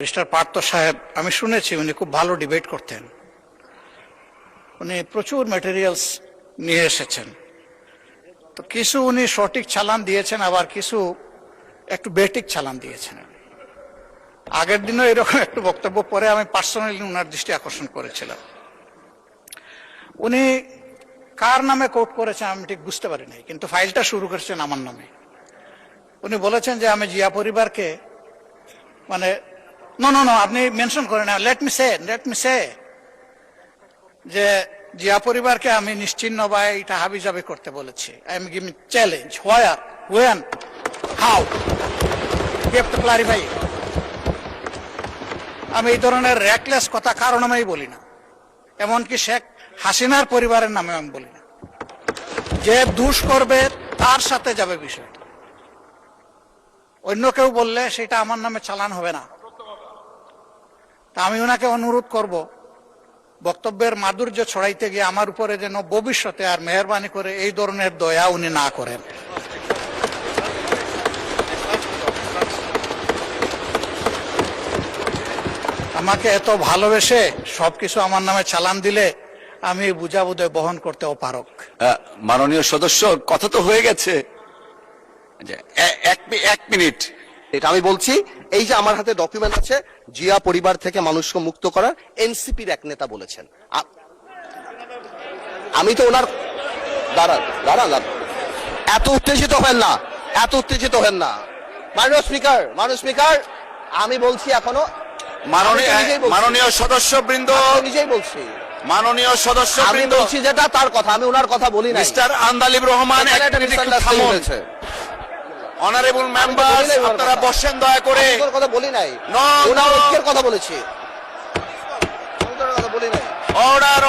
Mister Partha সাহেব, আমি শুনেছি উনি খুব ভালো ডিবেট করতেন। উনি প্রচুর ম্যাটেরিয়ালস নিয়ে এসেছেন। তো কিছু উনি সঠিক চালান দিয়েছেন, আবার কিছু একটু বেঠিক চালান দিয়েছেন। আগের দিনও এরকম একটু বক্তব্য পরে আমি পার্সোনালি উনার দৃষ্টি আকর্ষণ করেছিলাম। উনি কার নামে কোট করেছেন আমি ঠিক বুঝতে পারি নাই, কিন্তু ফাইলটা শুরু করেছেন আমার নামে। উনি বলেছেন যে আমি জিয়া পরিবারকে মানে নো আপনি মেনশন করেন না, লেট মি সে যে জিয়া পরিবারকে আমি নিশ্চিহ্ন বা এটা হাবিজাবি করতে বলেছি। I am giving challenge, where, when, how, you have to clarify. আমি এই ধরনের র্যাকলেস কথা কারো নামেই বলি না, এমনকি শেখ হাসিনার পরিবারের নামে আমি বলি না। যে দুষ করবে তার সাথে যাবে বিষয়, অন্য কেউ বললে সেটা আমার নামে চালান হবে না। তা আমি ওনাকে অনুরোধ করব, বক্তব্যের মাধুর্য ছড়াইতে গিয়ে আমার উপরে যেন ভবিষ্যতে আর মেহরবানি করে এই ধরনের দয়া উনি না করেন। আমাকে এত ভালোবেসে সবকিছু আমার নামে চালান দিলে আমি বুঝাবুঝে বহন করতে অপারক। মাননীয় সদস্য, কথা তো হয়ে গেছে। এক মিনিট, এটা আমি বলছি, এই যে আমার হাতে ডকুমেন্ট আছে, জিয়া পরিবার থেকে মানুষকে মুক্ত করার এনসিপির এক নেতা বলেছেন। আমি তো ওনার দাঁড়ান, এত উত্তেজিত হেন না মাননীয় স্পিকার, আমি বলছি এখনো মাননীয় সদস্যবৃন্দ, নিজেই বলছি, মাননীয় আমি সদস্যবৃন্দ, বলছি যেটা তার কথা, আমি ওনার কথা বলি না। Mister Andalib Rahman, honourable member, আপনারা বসেন দয়া করে। কথা বলি নাই, ওনার ঐক্যের কথা বলেছি। অর্ডার।